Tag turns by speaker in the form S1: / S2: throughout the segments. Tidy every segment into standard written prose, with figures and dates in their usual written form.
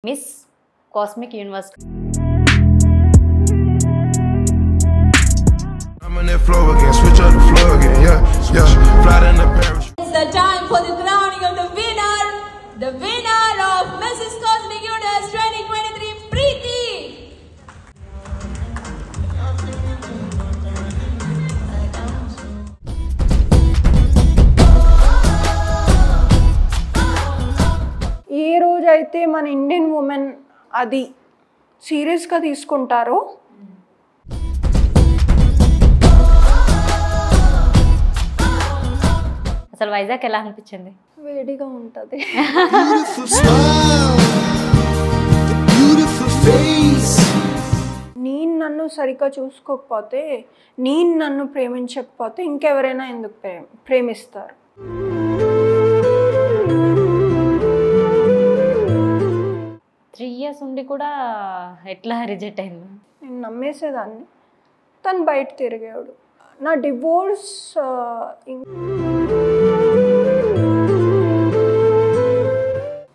S1: Miss Cosmic Universe.
S2: I'm on that floor again, switch up the floor again, yeah. Fly in the Paris.
S3: It's the time for the crowning of the winner of Mrs. Cosmic Universe 2023, Preeti.
S4: ఏ రోజైతే మన Indian women అది సీరియస్గా తీసుకుంటారో
S1: అసలు వైజాగ్ ఎలా అనిపించింది?
S4: వేడిగా ఉంటుంది.
S2: Beautiful smile, the beautiful face.
S4: నేను నన్ను సరిగ్గా చూసుకోకపోతే, నేను నన్ను ప్రేమించకపోతే ఇంకెవరైనా ఎందుకు ప్రేమిస్తారు?
S1: years ఉండి కూడా ఎట్లా రిజెక్ట్ అయింది?
S4: నేను నమ్మేసేదాన్ని. తను బయట తిరిగాడు. నా డివోర్స్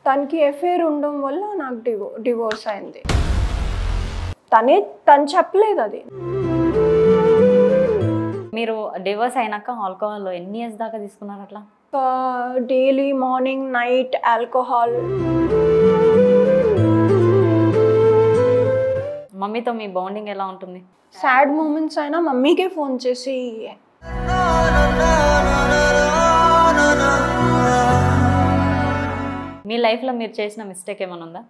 S4: తనకి ఎఫైర్ ఉండడం వల్ల నాకు డివోర్స్ అయింది. తను చెప్పలేదు అది.
S1: మీరు డివోర్స్ అయినాక ఆల్కహాల్ ఎన్ని ఇయర్స్ దాకా తీసుకున్నారు? అట్లా
S4: డైలీ మార్నింగ్ నైట్ ఆల్కహాల్.
S1: మమ్మీతో మీ బాండింగ్ ఎలా ఉంటుంది?
S4: సాడ్ మూమెంట్స్ అయినా మమ్మీకే ఫోన్ చేసి
S1: మీ లైఫ్లో మీరు చేసిన మిస్టేక్ ఏమైనా ఉందా?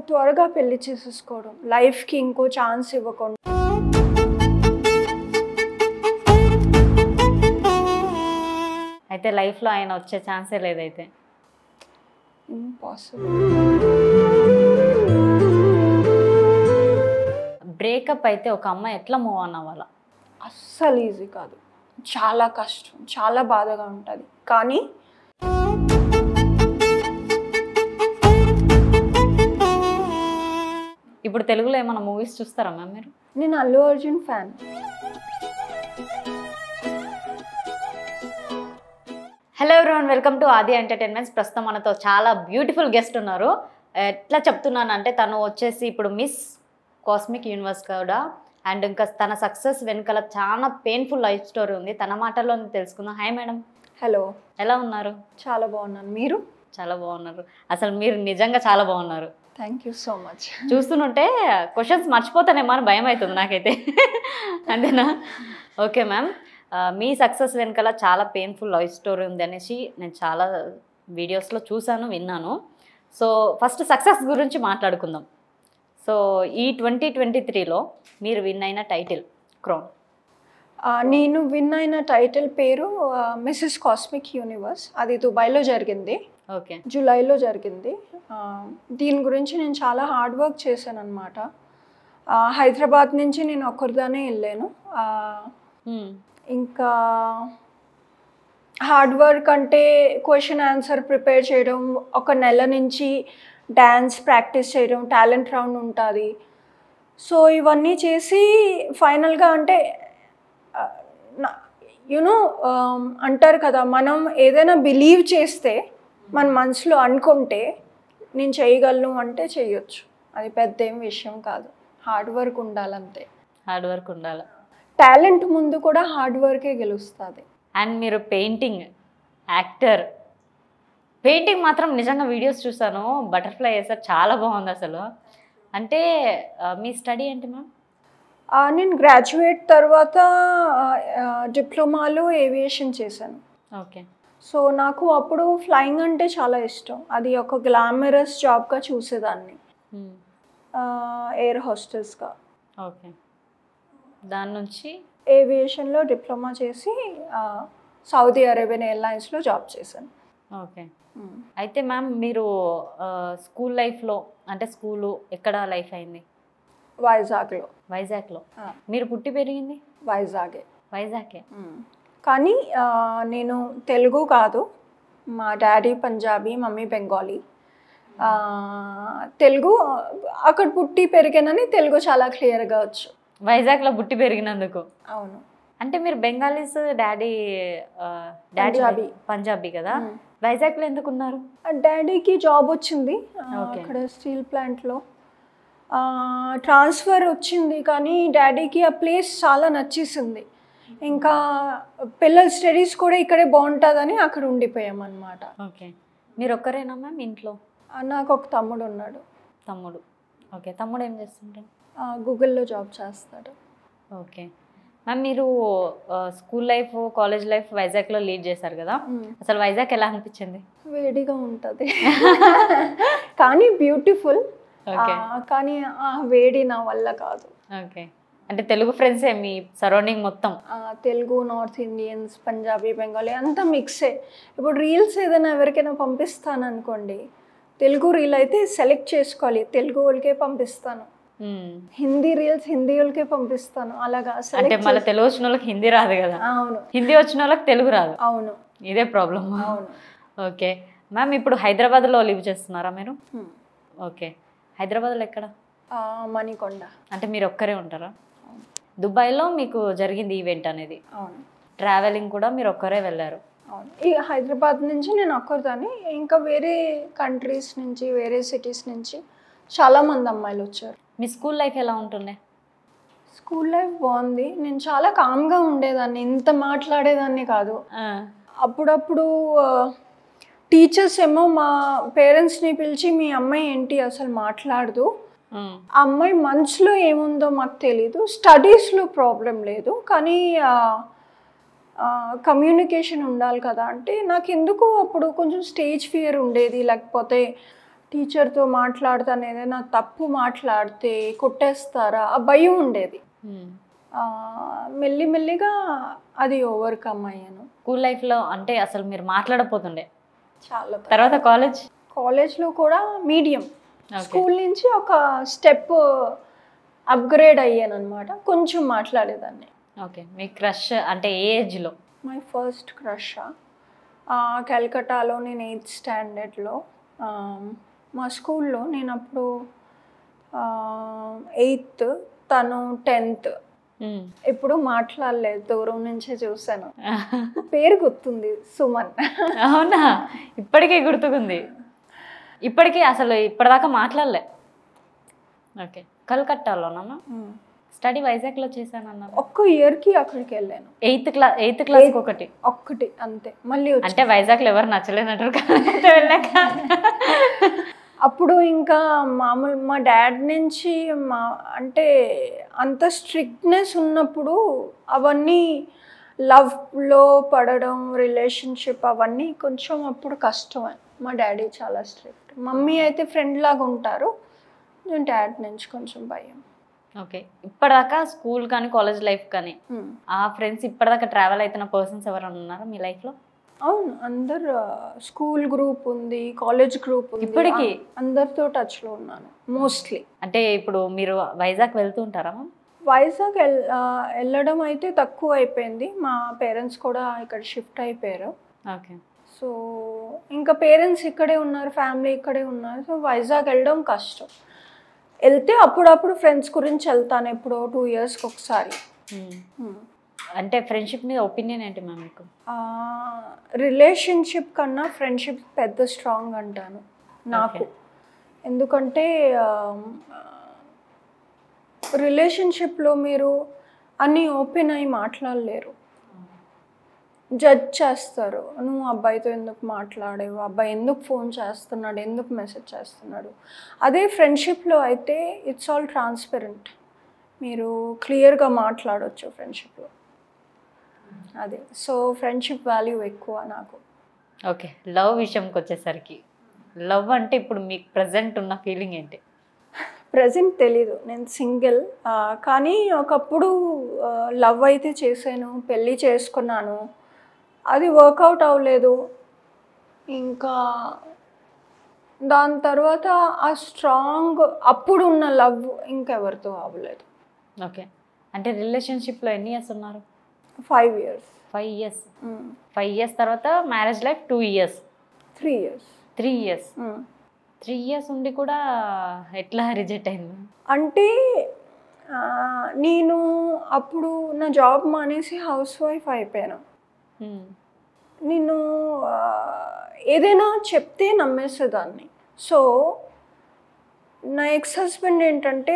S4: త్వరగా పెళ్లి చేసేసుకోవడం, లైఫ్కి ఇంకో ఛాన్స్ ఇవ్వకుండా.
S1: అయితే లైఫ్లో ఆయన వచ్చే ఛాన్సే లేదైతే?
S4: ఇంపాసిబుల్.
S1: బ్రేకప్ అయితే ఒక అమ్మాయి ఎట్లా మూవ్ ఆన్ అవ్వాలా?
S4: అస్సలు ఈజీ కాదు, చాలా కష్టం, చాలా బాధగా ఉంటుంది. కానీ
S1: ఇప్పుడు తెలుగులో ఏమైనా మూవీస్ చూస్తారా మ్యామ్ మీరు?
S4: నేను Allu Arjun fan.
S1: Hello everyone, welcome to ఆది ఎంటర్టైన్మెంట్స్. ప్రస్తుతం మనతో చాలా బ్యూటిఫుల్ గెస్ట్ ఉన్నారు. ఎట్లా చెప్తున్నాను అంటే, తను వచ్చేసి ఇప్పుడు మిస్ కాస్మిక్ యూనివర్స్ కూడా, అండ్ ఇంకా తన సక్సెస్ వెనుకల చాలా పెయిన్ఫుల్ లైఫ్ స్టోరీ ఉంది. తన మాటల్లో తెలుసుకుందాం. Hi madam.
S4: హలో,
S1: ఎలా ఉన్నారు?
S4: చాలా బాగున్నాను. మీరు?
S1: చాలా బాగున్నారు. అసలు మీరు నిజంగా చాలా బాగున్నారు.
S4: Thank you so much.
S1: చూస్తుంటే క్వశ్చన్స్ మర్చిపోతానేమో అని భయం అవుతుంది నాకైతే. అంతేనా? ఓకే మ్యామ్, మీ సక్సెస్ వెనకాల చాలా పెయిన్ఫుల్ లైఫ్ స్టోరీ ఉంది అనేసి నేను చాలా వీడియోస్లో చూశాను, విన్నాను. సో ఫస్ట్ సక్సెస్ గురించి మాట్లాడుకుందాం. సో ఈ 2023లో మీరు విన్ అయిన టైటిల్ క్రౌన్?
S4: నేను విన్ అయిన టైటిల్ పేరు మిస్సెస్ కాస్మిక్ యూనివర్స్. అది దుబాయ్లో జరిగింది.
S1: ఓకే,
S4: జూలైలో జరిగింది. దీని గురించి నేను చాలా హార్డ్ వర్క్ చేశాను అనమాట. హైదరాబాద్ నుంచి నేను ఒక్కరిదానే వెళ్ళాను. ఇంకా హార్డ్ వర్క్ అంటే క్వశ్చన్ ఆన్సర్ ప్రిపేర్ చేయడం, ఒక నెల నుంచి డ్యాన్స్ ప్రాక్టీస్ చేయడం, టాలెంట్ రౌండ్ ఉంటుంది. సో ఇవన్నీ చేసి ఫైనల్గా అంటే యూనో అంటారు కదా, మనం ఏదైనా బిలీవ్ చేస్తే, మన మనసులో అనుకుంటే నేను చేయగలను అంటే చేయొచ్చు. అది పెద్ద ఏం విషయం కాదు. హార్డ్ వర్క్ ఉండాలంతే.
S1: హార్డ్ వర్క్ ఉండాలి.
S4: టాలెంట్ ముందు కూడా హార్డ్ వర్కే గెలుస్తుంది.
S1: అండ్ మీరు పెయింటింగ్, యాక్టర్. పెయింటింగ్ మాత్రం నిజంగా వీడియోస్ చూసాను, బటర్ఫ్లై వేసారు, చాలా బాగుంది అసలు. అంటే మీ స్టడీ ఏంటి మ్యామ్?
S4: నేను గ్రాడ్యుయేట్ తర్వాత డిప్లొమాలో ఏవియేషన్ చేశాను.
S1: ఓకే.
S4: సో నాకు అప్పుడు ఫ్లయింగ్ అంటే చాలా ఇష్టం. అది ఒక గ్లామరస్ జాబ్గా చూసేదాన్ని, ఎయిర్ హోస్టెస్గా.
S1: ఓకే, దాని నుంచి
S4: ఏవియేషన్లో డిప్లొమా చేసి సౌదీ అరేబియన్ ఎయిర్లైన్స్లో జాబ్ చేశాను.
S1: ఓకే. అయితే మ్యామ్ మీరు స్కూల్ లైఫ్లో అంటే స్కూలు ఎక్కడ లైఫ్ అయింది?
S4: వైజాగ్లో.
S1: వైజాగ్లో మీరు పుట్టి పెరిగింది?
S4: వైజాగే.
S1: వైజాగే.
S4: కానీ నేను తెలుగు కాదు, మా డాడీ పంజాబీ, మమ్మీ బెంగాలీ. తెలుగు అక్కడ పుట్టి పెరిగానని తెలుగు చాలా క్లియర్గా వచ్చు.
S1: వైజాగ్లో పుట్టి పెరిగినందుకు?
S4: అవును.
S1: అంటే మీరు బెంగాలీస్, డాడీ
S4: పంజాబీ.
S1: పంజాబీ కదా. వైజాగ్లో ఎందుకున్నారు?
S4: డాడీకి జాబ్ వచ్చింది అక్కడ స్టీల్ ప్లాంట్లో. ట్రాన్స్ఫర్ వచ్చింది కానీ డాడీకి ఆ ప్లేస్ చాలా నచ్చేసింది. ఇంకా పిల్లల స్టడీస్ కూడా ఇక్కడే బాగుంటుందని అక్కడ ఉండిపోయామన్నమాట.
S1: ఓకే. మీరు ఒక్కరేనా మ్యామ్ ఇంట్లో?
S4: నాకు ఒక తమ్ముడు ఉన్నాడు.
S1: తమ్ముడు. ఓకే. తమ్ముడు ఏం చేస్తుంటాడు?
S4: గూగుల్లో జాబ్ చేస్తాడు.
S1: ఓకే మ్యామ్, మీరు స్కూల్ లైఫ్ కాలేజ్ లైఫ్ వైజాగ్లో లీడ్ చేశారు కదా, అసలు వైజాగ్ ఎలా అనిపించింది?
S4: వేడిగా ఉంటుంది కానీ బ్యూటిఫుల్. కానీ ఆ వేడి నా వల్ల కాదు.
S1: ఓకే. అంటే తెలుగు ఫ్రెండ్సే మీ సరౌండింగ్ మొత్తం?
S4: తెలుగు, నార్త్ ఇండియన్స్, పంజాబీ, బెంగాలీ అంతా మిక్సే. ఇప్పుడు రీల్స్ ఏదైనా ఎవరికైనా పంపిస్తాను అనుకోండి, తెలుగు రీల్ అయితే సెలెక్ట్ చేసుకోవాలి, తెలుగు వాళ్ళకే పంపిస్తాను. హిందీ రీల్స్ హిందీ వాళ్ళకే పంపిస్తాను. అలాగా
S1: అంటే మళ్ళీ తెలుగు వచ్చిన వాళ్ళకి హిందీ రాదు కదా.
S4: అవును.
S1: హిందీ వచ్చిన వాళ్ళకి తెలుగు రాదు.
S4: అవును,
S1: ఇదే ప్రాబ్లమ్.
S4: అవును.
S1: ఓకే మ్యామ్, ఇప్పుడు హైదరాబాద్లో లివ్ చేస్తున్నారా మీరు? ఓకే. హైదరాబాద్లో ఎక్కడ?
S4: మణికొండ.
S1: అంటే మీరు ఒక్కరే ఉంటారా? దుబాయ్లో మీకు జరిగింది ఈవెంట్ అనేది.
S4: అవును.
S1: ట్రావెలింగ్ కూడా మీరు ఒక్కరే వెళ్ళారు?
S4: అవును. ఈ హైదరాబాద్ నుంచి నేను ఒక్కరిదాన్ని, ఇంకా వేరే కంట్రీస్ నుంచి వేరే సిటీస్ నుంచి చాలామంది అమ్మాయిలు వచ్చారు.
S1: మీ స్కూల్ లైఫ్ ఎలా ఉంటుండే?
S4: స్కూల్ లైఫ్ బాగుంది. నేను చాలా కామ్గా ఉండేదాన్ని, ఇంత మాట్లాడేదాన్ని కాదు. అప్పుడప్పుడు టీచర్స్ ఏమో మా పేరెంట్స్ని పిలిచి మీ అమ్మాయి ఏంటి అసలు మాట్లాడదు, ఆ అమ్మాయి మనసులో ఏముందో మాకు తెలీదు, స్టడీస్లో ప్రాబ్లం లేదు కానీ కమ్యూనికేషన్ ఉండాలి కదా అంటే, నాకు ఎందుకు అప్పుడు కొంచెం స్టేజ్ ఫియర్ ఉండేది. లేకపోతే టీచర్తో మాట్లాడతాను, ఏదైనా తప్పు మాట్లాడితే కొట్టేస్తారా ఆ భయం ఉండేది. మెల్లిమెల్లిగా అది ఓవర్కమ్ అయ్యాను.
S1: స్కూల్ లైఫ్లో అంటే అసలు మీరు మాట్లాడపోతుండే
S4: చాలా.
S1: తర్వాత
S4: కాలేజ్లో కూడా మీడియం. స్కూల్ నుంచి ఒక స్టెప్ అప్గ్రేడ్ అయ్యాను అనమాట, కొంచెం మాట్లాడేదాన్ని.
S1: ఓకే. మీ క్రష్ అంటే ఏ ఏజ్లో?
S4: మై ఫస్ట్ క్రష్ కలకట్టాలో, నేను 8th స్టాండర్డ్లో. మా స్కూల్లో నేను అప్పుడు 8th, తను 10th. ఎప్పుడు మాట్లాడలేదు, దూరం నుంచే చూసాను. పేరు గుర్తుంది, సుమన్.
S1: అవునా? ఇప్పటికే గుర్తుకుంది? ఇప్పటికీ అసలు ఇప్పటిదాకా మాట్లాడలే? ఓకే. కలకట్టాలోనా? స్టడీ వైజాగ్లో చేశానన్నారు.
S4: ఒక్క ఇయర్కి అక్కడికి వెళ్ళాను.
S1: 8th క్లాస్
S4: ఒక్కటి అంతే. మళ్ళీ
S1: అంటే వైజాగ్లో ఎవరు నచ్చలేనట్టు వెళ్ళాక
S4: అప్పుడు ఇంకా మామూలు మా డాడ్ నుంచి అంటే అంత స్ట్రిక్ట్నెస్ ఉన్నప్పుడు అవన్నీ లవ్లో పడడం, రిలేషన్షిప్ అవన్నీ కొంచెం అప్పుడు కష్టమే. మా డాడీ చాలా స్ట్రిక్ట్, మమ్మీ అయితే ఫ్రెండ్ లాగా ఉంటారు, నేను డాడ్ నుంచి కొంచెం భయం.
S1: ఓకే. ఇప్పటిదాకా స్కూల్ కానీ కాలేజ్ లైఫ్ కానీ ఆ ఫ్రెండ్స్ ఇప్పటిదాకా ట్రావెల్ అవుతున్న పర్సన్స్ ఎవరైనా ఉన్నారా మీ లైఫ్లో?
S4: అవును, అందరు స్కూల్ గ్రూప్ ఉంది, కాలేజ్ గ్రూప్ ఉంది,
S1: ఇప్పటికీ
S4: అందరితో టచ్లో ఉన్నాను మోస్ట్లీ.
S1: అంటే ఇప్పుడు మీరు వైజాగ్ వెళ్తూ ఉంటారా?
S4: వైజాగ్ వెళ్ళడం అయితే తక్కువ అయిపోయింది, మా పేరెంట్స్ కూడా ఇక్కడ షిఫ్ట్ అయిపోయారు.
S1: ఓకే.
S4: సో ఇంకా పేరెంట్స్ ఇక్కడే ఉన్నారు, ఫ్యామిలీ ఇక్కడే ఉన్నారు, సో వైజాగ్ వెళ్ళడం కష్టం. వెళ్తే అప్పుడప్పుడు ఫ్రెండ్స్ గురించి వెళ్తాను, ఎప్పుడో 2 yearsకి ఒకసారి.
S1: అంటే ఫ్రెండ్షిప్ మీద ఒపీనియన్ ఏంటి మ్యామ్ మీకు?
S4: రిలేషన్షిప్ కన్నా ఫ్రెండ్షిప్ పెద్ద స్ట్రాంగ్ అంటాను నాకు. ఎందుకంటే రిలేషన్షిప్లో మీరు అన్నీ ఓపెన్ అయి మాట్లాడలేరు, జడ్జ్ చేస్తారు. నువ్వు అబ్బాయితో ఎందుకు మాట్లాడేవు, అబ్బాయి ఎందుకు ఫోన్ చేస్తున్నాడు, ఎందుకు మెసేజ్ చేస్తున్నాడు. అదే ఫ్రెండ్షిప్లో అయితే ఇట్స్ ఆల్ ట్రాన్స్పరెంట్, మీరు క్లియర్గా మాట్లాడవచ్చు ఫ్రెండ్షిప్లో. అదే, సో ఫ్రెండ్షిప్ వాల్యూ ఎక్కువ నాకు.
S1: ఓకే. లవ్ విషయంకి వచ్చేసరికి, లవ్ అంటే ఇప్పుడు మీకు ప్రజెంట్ ఉన్న ఫీలింగ్ ఏంటి?
S4: ప్రజెంట్ తెలీదు, నేను సింగిల్. కానీ ఒకప్పుడు లవ్ అయితే చేశాను, పెళ్ళి చేసుకున్నాను, అది వర్కౌట్ అవ్వలేదు. ఇంకా దాని తర్వాత ఆ స్ట్రాంగ్ అప్పుడు ఉన్న లవ్ ఇంకెవరితో అవ్వలేదు.
S1: ఓకే. అంటే రిలేషన్షిప్లో ఎన్ని ఇయర్స్ ఉన్నారు?
S4: 5 years.
S1: 5 years. 5 years తర్వాత marriage life 2 years.
S4: 3 years.
S1: 3 years. 3 years ఉండి కూడా ఎట్లా రిజెక్ట్ అయింది?
S4: అంటే నేను అప్పుడు నా జాబ్ మానేసి హౌస్ వైఫ్ అయిపోయాను. నేను ఏదైనా చెప్తే నమ్మేసేదాన్ని. సో నా ఎక్స్ హస్బెండ్ ఏంటంటే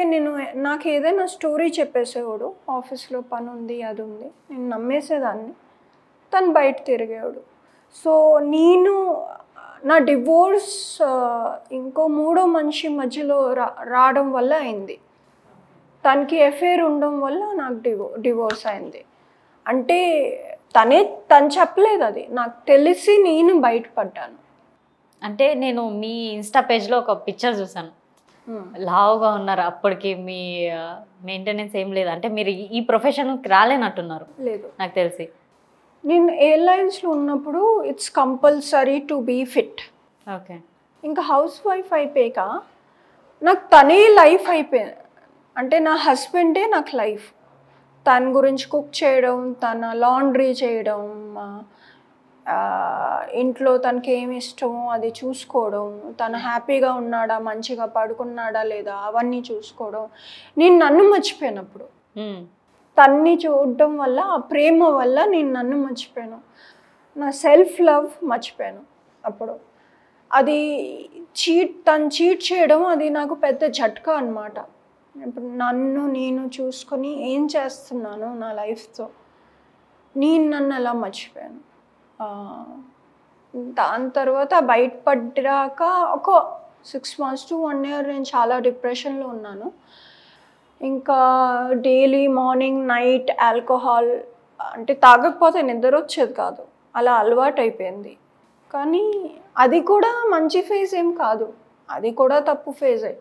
S4: నాకు ఏదైనా స్టోరీ చెప్పేసేవాడు, ఆఫీస్లో పని ఉంది అది ఉంది, నేను నమ్మేసేదాన్ని, తను బయట తిరిగేవాడు. సో నా డివోర్స్ ఇంకో మూడో మనిషి మధ్యలో రావడం వల్ల అయింది. తనకి ఎఫైర్ ఉండడం వల్ల నాకు డివోర్స్ అయింది. అంటే తను చెప్పలేదు, అది నాకు తెలిసి నేను బయటపడ్డాను.
S1: అంటే నేను మీ ఇన్స్టా పేజ్లో ఒక పిక్చర్ చూసాను, లావుగా ఉన్నారు. అప్పటికి మీ మెయింటెనెన్స్ ఏం లేదు, అంటే మీరు ఈ ప్రొఫెషన్కి రాలేనట్టున్నారు.
S4: లేదు,
S1: నాకు తెలిసి
S4: నేను ఎయిర్లైన్స్లో ఉన్నప్పుడు it's compulsory to be fit.
S1: Okay.
S4: ఇంకా హౌస్ వైఫ్ అయిపోయాక నాకు తనే లైఫ్ అయిపోయింది. అంటే నా హస్బెండే నాకు లైఫ్. తన గురించి కుక్ చేయడం, తన లాండ్రీ చేయడం, ఇంట్లో తనకి ఏమి ఇష్టమో అది చూసుకోవడం, తను హ్యాపీగా ఉన్నాడా, మంచిగా పడుకున్నాడా లేదా అవన్నీ చూసుకోవడం. నేను నన్ను మర్చిపోయినప్పుడు తన్ని చూడడం వల్ల, ఆ ప్రేమ వల్ల నేను నన్ను మర్చిపోయాను, నా సెల్ఫ్ లవ్ మర్చిపోయాను. అప్పుడు అది తను చీట్ చేయడం అది నాకు పెద్ద జట్కా అన్నమాట. ఇప్పుడు నేను చూసుకొని ఏం చేస్తున్నాను నా లైఫ్తో, నన్ను అలా మర్చిపోయాను. దాని తర్వాత బయటపడ్డాక ఒక 6 months to 1 year నేను చాలా డిప్రెషన్లో ఉన్నాను. ఇంకా డైలీ మార్నింగ్ నైట్ ఆల్కహాల్, అంటే తాగకపోతే నిద్ర వచ్చేది కాదు, అలా అలవాటు అయిపోయింది. కానీ అది కూడా మంచి ఫేజ్ ఏం కాదు, అది కూడా తప్పు ఫేజే.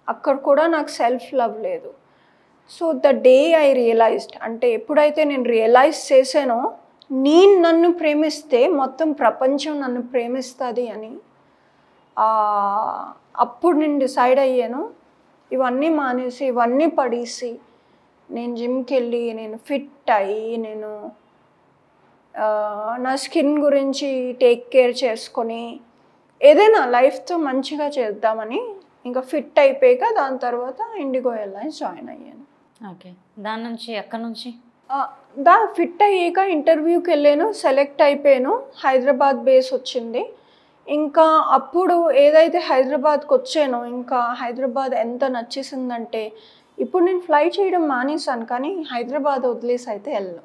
S4: అక్కడ కూడా నాకు సెల్ఫ్ లవ్ లేదు. So the day I realised, అంటే ఎప్పుడైతే నేను రియలైజ్ చేసానో నన్ను ప్రేమిస్తే మొత్తం ప్రపంచం నన్ను ప్రేమిస్తుంది అని, అప్పుడు నేను డిసైడ్ అయ్యాను ఇవన్నీ మానేసి, ఇవన్నీ పడేసి నేను జిమ్కి వెళ్ళి, నేను ఫిట్ అయ్యి, నేను నా స్కిన్ గురించి టేక్ కేర్ చేసుకొని ఏదైనా లైఫ్తో మంచిగా చేద్దామని ఇంకా ఫిట్ అయిపోయాక దాని తర్వాత ఇండిగో ఎయిర్లైన్స్ జాయిన్ అయ్యాను.
S1: ఓకే. దాని నుంచి ఎక్కడి నుంచి
S4: ఫిట్ అయ్యాక ఇంటర్వ్యూకి వెళ్ళాను, సెలెక్ట్ అయిపోయాను, హైదరాబాద్ బేస్ వచ్చింది. ఇంకా అప్పుడు ఏదైతే హైదరాబాద్కి వచ్చానో, ఇంకా హైదరాబాద్ ఎంత నచ్చేసిందంటే, ఇప్పుడు నేను ఫ్లై చేయడం మానేసాను కానీ హైదరాబాద్ వదిలేసి అయితే వెళ్ళను.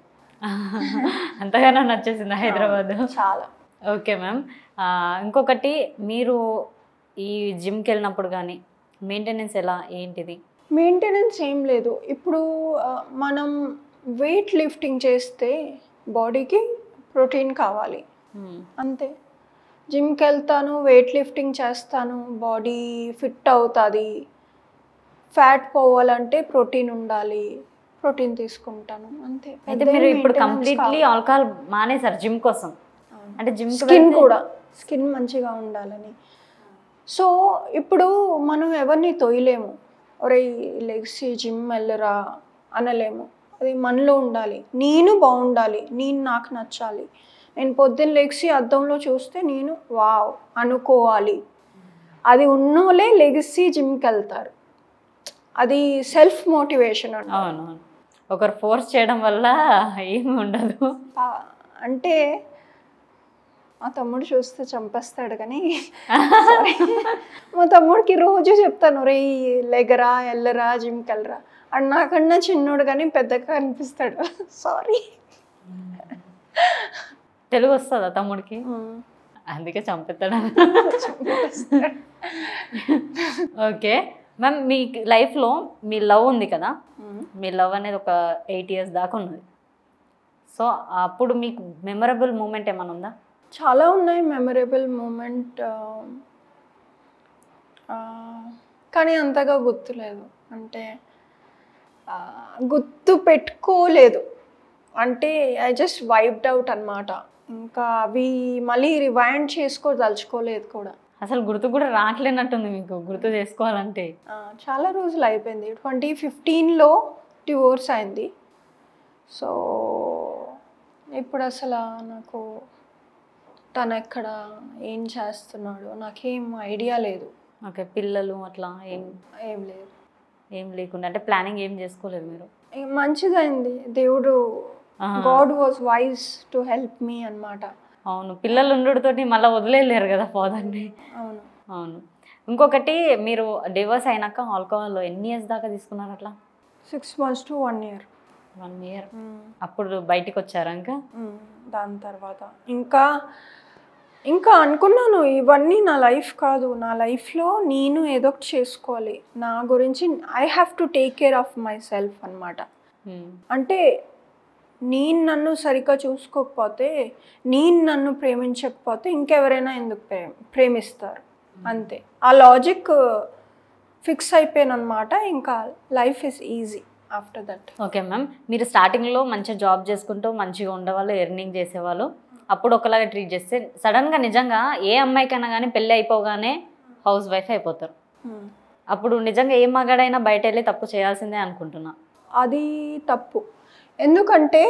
S1: అంతగానో నచ్చేసింది హైదరాబాద్?
S4: చాలా.
S1: Okay ma'am. ఇంకొకటి, మీరు ఈ జిమ్కి వెళ్ళినప్పుడు కానీ మెయింటెనెన్స్ ఎలా, ఏంటిది?
S4: మెయింటెనెన్స్ ఏం లేదు. ఇప్పుడు మనం వెయిట్ లిఫ్టింగ్ చేస్తే బాడీకి ప్రోటీన్ కావాలి, అంతే. జిమ్కి వెళ్తాను, వెయిట్ లిఫ్టింగ్ చేస్తాను, బాడీ ఫిట్ అవుతుంది. ఫ్యాట్ పోవాలంటే ప్రోటీన్ ఉండాలి, ప్రోటీన్ తీసుకుంటాను, అంతే.
S1: అయితే మీరు ఇప్పుడు కంప్లీట్లీ ఆల్కహాల్ మానేసారు జిమ్ కోసం? అంటే జిమ్
S4: స్కిన్ మంచిగా ఉండాలని. సో ఇప్పుడు మనం ఎవరిని తొయ్యలేము, ఒరే లెగ్సి జిమ్ వెళ్ళరా అనలేము. అది మనలో ఉండాలి, నేను బాగుండాలి, నాకు నచ్చాలి. నేను పొద్దున్న లెగ్సి అద్దంలో చూస్తే నేను వావ్ అనుకోవాలి. అది ఉన్నోలే లెగ్సి జిమ్కి వెళ్తారు, అది సెల్ఫ్ మోటివేషన్ అంట.
S1: అవునవును, ఒకరు ఫోర్స్ చేయడం వల్ల ఏమి ఉండదు.
S4: అంటే మా తమ్ముడు చూస్తే చంపేస్తాడు కానీ మా తమ్ముడికి రోజు చెప్తాను, రే లెగరా వెళ్ళరా జిమ్కి వెళ్ళరా అని. నాకన్నా చిన్నోడు కానీ పెద్దగా అనిపిస్తాడు. సారీ.
S1: తెలుగు వస్తుందా తమ్ముడికి? అందుకే చంపేస్తాడు. ఓకే మ్యామ్, మీ లైఫ్లో మీ లవ్ ఉంది కదా, మీ లవ్ అనేది ఒక 8 years దాకా ఉన్నది. సో అప్పుడు మీకు మెమరబుల్ మూమెంట్ ఏమైనా ఉందా?
S4: చాలా ఉన్నాయి మెమరబుల్ మూమెంట్, కానీ అంతగా గుర్తులేదు. అంటే గుర్తు పెట్టుకోలేదు, అంటే ఐ జస్ట్ వైబ్డ్ అవుట్ అనమాట. ఇంకా అవి మళ్ళీ రివైండ్ తలుచుకోలేదు కూడా.
S1: అసలు గుర్తు కూడా రావట్లేనట్టుంది మీకు, గుర్తు చేసుకోవాలంటే.
S4: చాలా రోజులు అయిపోయింది. 2015లో డివోర్స్ అయింది. సో ఇప్పుడు అసలు నాకు తను ఎక్కడ ఏం చేస్తున్నాడు నాకేం ఐడియా లేదు.
S1: ఓకే, పిల్లలు అట్లా
S4: ఏం లేదు,
S1: ఏం లేకుండా, అంటే ప్లానింగ్ ఏం చేసుకోలేదు మీరు?
S4: మంచిదైంది, దేవుడు God was wise to help me అన్నమాట.
S1: అవును, పిల్లలు ఉండుతోటి మళ్ళీ వదిలేయలేరు కదా ఫాదర్ని.
S4: అవును.
S1: అవును. ఇంకొకటి, మీరు డివోర్స్ అయినాక ఆల్కహాల్ ఎన్ని ఇయర్స్ దాకా తీసుకున్నారు అట్లా?
S4: 6 months to 1 year.
S1: 1 year. అప్పుడు బయటికి వచ్చారా ఇంకా?
S4: దాని తర్వాత ఇంకా అనుకున్నాను ఇవన్నీ నా లైఫ్ కాదు, నా లైఫ్లో నేను ఏదో ఒకటి చేసుకోవాలి, నా గురించి I have to take care of my self అనమాట. అంటే నేను నన్ను సరిగ్గా చూసుకోకపోతే, నేను నన్ను ప్రేమించకపోతే ఇంకెవరైనా ఎందుకు ప్రేమిస్తారు, అంతే. ఆ లాజిక్ ఫిక్స్ అయిపోయానమాట. ఇంకా life is easy after that.
S1: Okay ma'am, మీరు స్టార్టింగ్లో మంచిగా జాబ్ చేసుకుంటూ మంచిగా ఉండేవాళ్ళు, ఎర్నింగ్ చేసేవాళ్ళు, అప్పుడు ఒకలాగా ట్రీట్ చేస్తే సడన్గా నిజంగా ఏ అమ్మాయికైనా కానీ పెళ్ళి అయిపోగానే హౌస్ వైఫ్ అయిపోతారు. అప్పుడు నిజంగా ఏ మగాడైనా బయట వెళ్ళి తప్పు చేయాల్సిందే అనుకుంటున్నా.
S4: అది తప్పు. ఎందుకంటే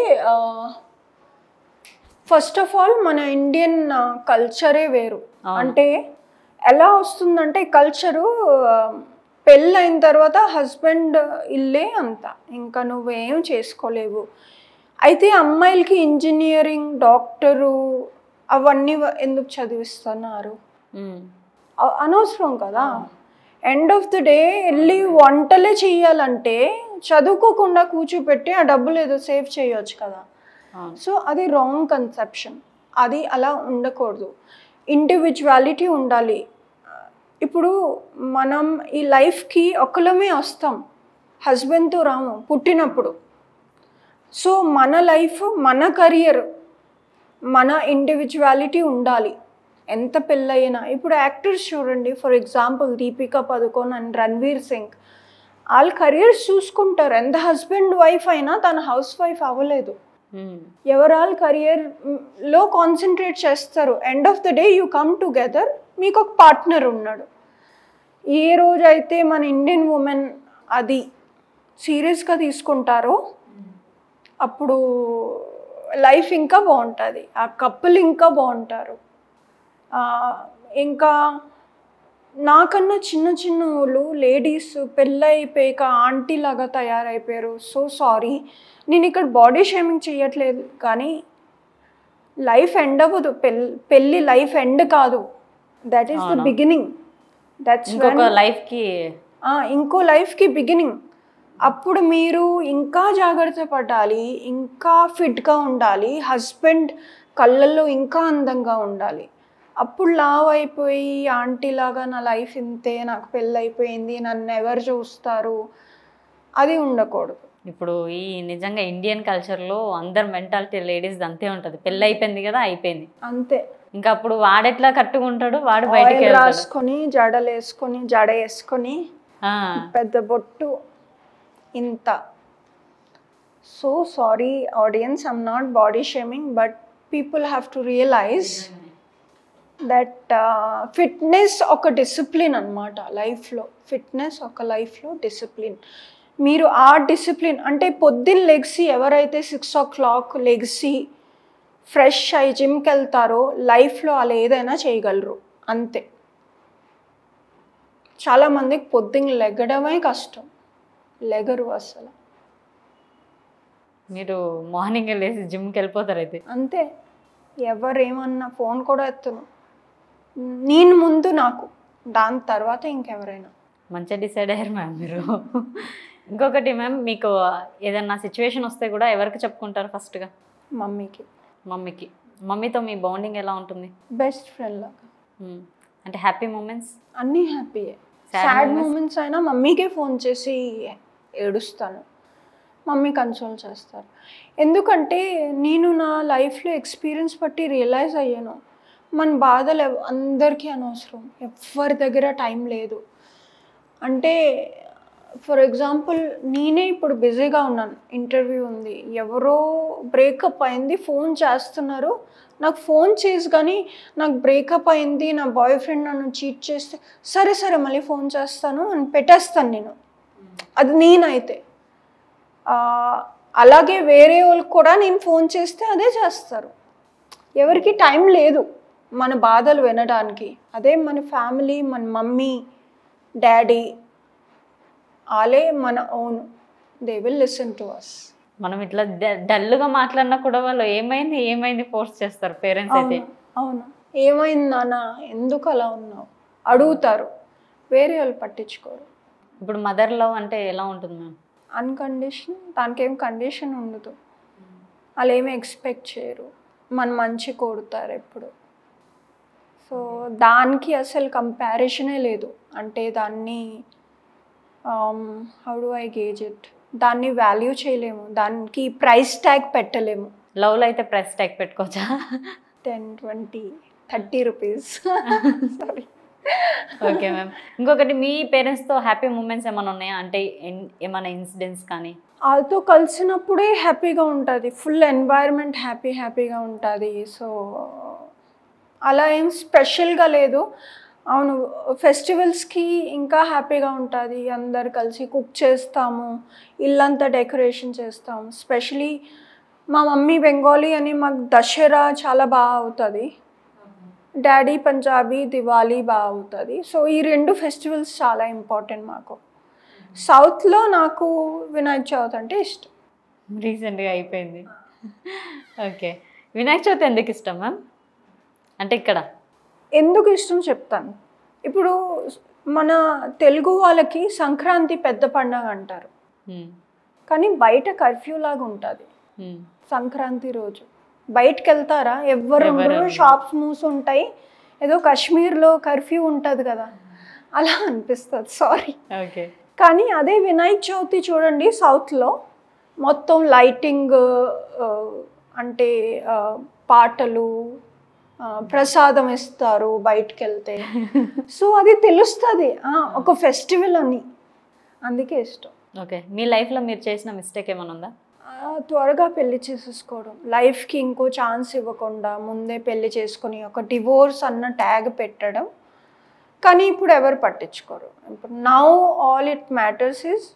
S4: ఫస్ట్ ఆఫ్ ఆల్ మన ఇండియన్ కల్చరే వేరు. అంటే ఎలా వస్తుందంటే కల్చరు పెళ్ళైన తర్వాత హస్బెండ్ ఇల్లే అంత, ఇంకా నువ్వేం చేసుకోలేవు. అయితే అమ్మాయిలకి ఇంజనీరింగ్, డాక్టరు అవన్నీ ఎందుకు చదివిస్తున్నారు? అనవసరం కదా. ఎండ్ ఆఫ్ ది డే వెళ్ళి వంటలే చేయాలంటే చదువుకోకుండా కూర్చోపెట్టి ఆ డబ్బులు ఏదో సేవ్ చేయొచ్చు కదా. సో అది రాంగ్ కన్సెప్షన్. అది అలా ఉండకూడదు. ఇండివిజువాలిటీ ఉండాలి. ఇప్పుడు మనం ఈ లైఫ్కి ఒక్కలమే వస్తాం, హస్బెండ్తో రాము పుట్టినప్పుడు. సో మన లైఫ్, మన కెరియర్, మన ఇండివిజువాలిటీ ఉండాలి ఎంత పెళ్ళయినా. ఇప్పుడు యాక్టర్స్ చూడండి, for example Deepika Padukone and Ranveer Singh, వాళ్ళ కెరియర్స్ చూసుకుంటారు. ఎంత హస్బెండ్ వైఫ్ అయినా తన హౌస్ వైఫ్ అవ్వలేదు. ఎవరాల్ కెరియర్లో కాన్సన్ట్రేట్ చేస్తారు. End of the day you come together, మీకు ఒక పార్ట్నర్ ఉన్నాడు. ఏ రోజైతే మన ఇండియన్ ఉమెన్ అది సీరియస్గా తీసుకుంటారో అప్పుడు లైఫ్ ఇంకా బాగుంటుంది, ఆ కపుల్ ఇంకా బాగుంటారు. ఇంకా నాకన్నా చిన్న చిన్న వాళ్ళు లేడీస్ పెళ్ళైపోయాక ఆంటీ లాగా తయారైపోయారు. సో సారీ, నేను ఇక్కడ బాడీ షేమింగ్ చేయట్లేదు, కానీ లైఫ్ ఎండ్ అవ్వదు. పెళ్ళి లైఫ్ ఎండ్ కాదు, that is the beginning. That's ఇంకో లైఫ్కి బిగినింగ్. అప్పుడు మీరు ఇంకా జాగ్రత్త పడాలి, ఇంకా ఫిట్గా ఉండాలి, హస్బెండ్ కళ్ళల్లో ఇంకా అందంగా ఉండాలి. అప్పుడు లావ్ అయిపోయి ఆంటీలాగా నా లైఫ్ ఇంతే, నాకు పెళ్ళి అయిపోయింది, నన్ను ఎవరు చూస్తారు, అది ఉండకూడదు.
S1: ఇప్పుడు ఈ నిజంగా ఇండియన్ కల్చర్లో అందరు మెంటాలిటీ లేడీస్ అంతే ఉంటుంది. పెళ్ళి అయిపోయింది కదా, అయిపోయింది
S4: అంతే.
S1: ఇంకా అప్పుడు వాడెట్లా కట్టుకుంటాడు, వాడు బయటికి
S4: రాసుకొని జడలు వేసుకొని, జడ వేసుకొని, పెద్ద బొట్టు ఇంత. So sorry audience, I'm not body shaming, but people have to realise that fitness ఒక డిసిప్లిన్ అనమాట లైఫ్లో. ఫిట్నెస్ ఒక లైఫ్లో డిసిప్లిన్. మీరు ఆ డిసిప్లిన్ అంటే పొద్దున్న లెగ్సి ఎవరైతే 6 o'clock లెగ్సి ఫ్రెష్ అయ్యి జిమ్కి వెళ్తారో లైఫ్లో అలా ఏదైనా చేయగలరు, అంతే. చాలామందికి పొద్దున్న లెగ్గడమే కష్టం, లెగరు అసలు.
S1: మీరు మార్నింగ్ వెళ్ళేసి జిమ్కి వెళ్ళిపోతారు అయితే?
S4: అంతే. ఎవరేమన్నా ఫోన్ కూడా ఎత్తను, నేను ముందు నాకు, దాని తర్వాత ఇంకెవరైనా.
S1: మంచిగా డిసైడ్ అయ్యారు మ్యామ్ మీరు. ఇంకొకటి మ్యామ్, మీకు ఏదన్నా సిచ్యువేషన్ వస్తే కూడా ఎవరికి చెప్పుకుంటారు ఫస్ట్గా?
S4: మమ్మీకి.
S1: మమ్మీతో మీ బాండింగ్ ఎలా ఉంటుంది?
S4: బెస్ట్ ఫ్రెండ్ లాగా.
S1: అంటే హ్యాపీ మూమెంట్స్?
S4: అన్నీ హ్యాపీయే. సాడ్ మూమెంట్స్ అయినా మమ్మీకే ఫోన్ చేసి ఏడుస్తాను, మమ్మీ కన్సోల్ చేస్తారు. ఎందుకంటే నేను నా లైఫ్లో ఎక్స్పీరియన్స్ బట్టి రియలైజ్ అయ్యాను, మన బాధలు అందరికీ అనవసరం, ఎవరి దగ్గర టైం లేదు. అంటే ఫర్ ఎగ్జాంపుల్ నేనే ఇప్పుడు బిజీగా ఉన్నాను, ఇంటర్వ్యూ ఉంది, ఎవరో బ్రేకప్ అయింది ఫోన్ చేస్తున్నారు, నాకు ఫోన్ చేసి కానీ నాకు బ్రేకప్ అయింది, నా బాయ్ ఫ్రెండ్ నన్ను చీట్ చేస్తే సరే మళ్ళీ ఫోన్ చేస్తాను అని పెట్టేస్తాను నేను. అది నేనైతే. అలాగే వేరే వాళ్ళకి కూడా నేను ఫోన్ చేస్తే అదే చేస్తారు. ఎవరికి టైం లేదు మన బాధలు వినడానికి. అదే మన ఫ్యామిలీ, మన మమ్మీ డాడీ, వాళ్ళే మన own, they will listen to us.
S1: మనం ఇట్లా డల్గా మాట్లాడినా కూడా వాళ్ళు ఏమైంది ఏమైంది ఫోర్స్ చేస్తారు పేరెంట్స్ అయితే.
S4: అవును, ఏమైంది నాన్న, ఎందుకు అలా ఉన్నావు అడుగుతారు, వేరే వాళ్ళు పట్టించుకోరు.
S1: ఇప్పుడు మదర్ లవ్ అంటే ఎలా ఉంటుంది మ్యామ్?
S4: అన్కండిషన్, దానికి ఏం కండిషన్ ఉండదు, వాళ్ళు ఏమి ఎక్స్పెక్ట్ చేయరు, మన మంచి కోరుతారు ఎప్పుడు. సో దానికి అసలు కంపారిజనే లేదు. అంటే దాన్ని how do I gauge it, దాన్ని వాల్యూ చేయలేము, దానికి ప్రైస్ ట్యాగ్ పెట్టలేము.
S1: లవ్లో అయితే ప్రైస్ ట్యాగ్ పెట్టుకోవచ్చా?
S4: 10, 20, 30 రూపీస్. సారీ.
S1: ఓకే మ్యామ్, ఇంకొకటి మీ పేరెంట్స్తో హ్యాపీ మూమెంట్స్ ఏమైనా ఉన్నాయా? అంటే ఏమైనా ఇన్సిడెంట్స్ కానీ?
S4: వాళ్ళతో కలిసినప్పుడే హ్యాపీగా ఉంటుంది, ఫుల్ ఎన్వైర్న్మెంట్ హ్యాపీగా ఉంటుంది. సో అలా ఏం స్పెషల్గా లేదు. అవును, ఫెస్టివల్స్కి ఇంకా హ్యాపీగా ఉంటుంది, అందరు కలిసి కుక్ చేస్తాము, ఇల్లంతా డెకరేషన్ చేస్తాము. స్పెషలీ మా మమ్మీ బెంగాలీ అని మాకు దసరా చాలా బాగా అవుతుంది, డాడీ పంజాబీ దివాళీ బాగా అవుతుంది. సో ఈ 2 ఫెస్టివల్స్ చాలా ఇంపార్టెంట్ మాకు. సౌత్లో నాకు వినాయక చవితి అంటే ఇష్టం.
S1: రీసెంట్గా అయిపోయింది. ఓకే, వినాయక చవితి ఎందుకు ఇష్టం మ్యామ్? అంటే ఇక్కడ
S4: ఎందుకు ఇష్టం చెప్తాను. ఇప్పుడు మన తెలుగు వాళ్ళకి సంక్రాంతి పెద్ద పండగ అంటారు, కానీ బయట కర్ఫ్యూ లాగా ఉంటుంది. సంక్రాంతి రోజు బయటకు వెళ్తారా? ఎవరు షాప్స్ మూసుంటాయి, ఏదో కాశ్మీర్లో కర్ఫ్యూ ఉంటుంది కదా అలా అనిపిస్తుంది. సారీ.
S1: ఓకే.
S4: కానీ అదే వినాయక చవితి చూడండి, సౌత్లో మొత్తం లైటింగ్, అంటే పాటలు, ప్రసాదం ఇస్తారు బయటకు వెళ్తే. సో అది తెలుస్తుంది ఒక ఫెస్టివల్ అని, అందుకే ఇష్టం.
S1: ఓకే, మీ లైఫ్లో మీరు చేసిన మిస్టేక్ ఏమైనా ఉందా?
S4: త్వరగా పెళ్లి చేసేసుకోవడం, లైఫ్కి ఇంకో ఛాన్స్ ఇవ్వకుండా ముందే పెళ్లి చేసుకొని ఒక డివోర్స్ అన్న ట్యాగ్ పెట్టడం. కానీ ఇప్పుడు ఎవరు పట్టించుకోరు. ఇప్పుడు now all it matters is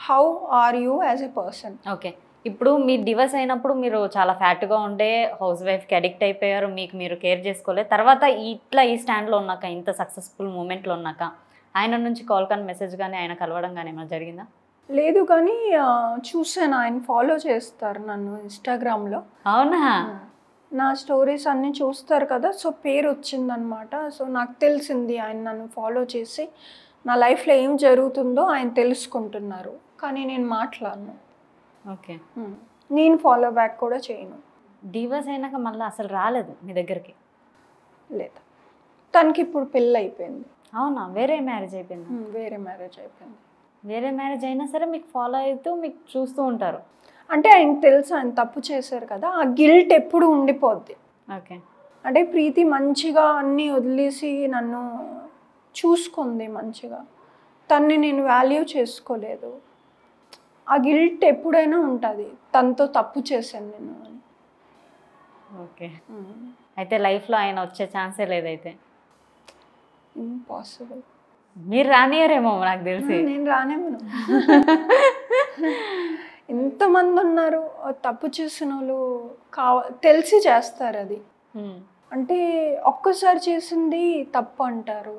S4: how are you as a person.
S1: Okay, ఇప్పుడు మీ డివోర్స్ అయినప్పుడు మీరు చాలా ఫ్యాట్గా ఉండే హౌస్ వైఫ్కి అడిక్ట్ అయిపోయారు, మీకు మీరు కేర్ చేసుకోలేదు. తర్వాత ఇట్లా ఈ స్టాండ్లో ఉన్నాక, ఇంత సక్సెస్ఫుల్ మూమెంట్లో ఉన్నాక ఆయన నుంచి కాల్ కానీ మెసేజ్ కానీ ఆయన కలవడం కానీ ఏమైనా జరిగిందా?
S4: లేదు, కానీ చూసాను, ఆయన ఫాలో చేస్తారు నన్ను ఇన్స్టాగ్రామ్లో.
S1: అవునా?
S4: నా స్టోరీస్ అన్నీ చూస్తారు కదా, సో పేరు వచ్చిందనమాట. సో నాకు తెలిసింది ఆయన నన్ను ఫాలో చేసి నా లైఫ్లో ఏం జరుగుతుందో ఆయన తెలుసుకుంటున్నారు, కానీ నేను మాట్లాడను.
S1: ఓకే,
S4: నేను ఫాలో బ్యాక్ కూడా చేయను.
S1: డివోర్స్ అయినాక మళ్ళీ అసలు రాలేదు మీ దగ్గరికి?
S4: లేదు, తనకి ఇప్పుడు పెళ్ళి అయిపోయింది.
S1: అవునా? వేరే మ్యారేజ్ అయిపోయింది?
S4: వేరే మ్యారేజ్ అయిపోయింది.
S1: వేరే మ్యారేజ్ అయినా సరే మీకు ఫాలో అవుతూ మీకు చూస్తూ ఉంటారు?
S4: అంటే ఆయనకు తెలుసు ఆయన తప్పు చేశారు కదా, ఆ గిల్ట్ ఎప్పుడు ఉండిపోద్ది.
S1: ఓకే,
S4: అంటే ప్రీతి మంచిగా అన్నీ వదిలేసి నన్ను చూసుకుంది మంచిగా, తన్ని నేను వాల్యూ చేసుకోలేదు, ఆ గిల్ట్ ఎప్పుడైనా ఉంటుంది, తనతో తప్పు చేశాను నేను అని.
S1: ఓకే, అయితే లైఫ్లో ఆయన వచ్చే ఛాన్సే లేదైతే?
S4: ఇంపాసిబుల్.
S1: మీరు రానియరేమో నాకు తెలిసి.
S4: నేను రానేమను. ఎంతమంది ఉన్నారు తప్పు చేసిన వాళ్ళు, తెలిసి చేస్తారు అది. అంటే ఒక్కసారి చేసింది తప్పు అంటారు,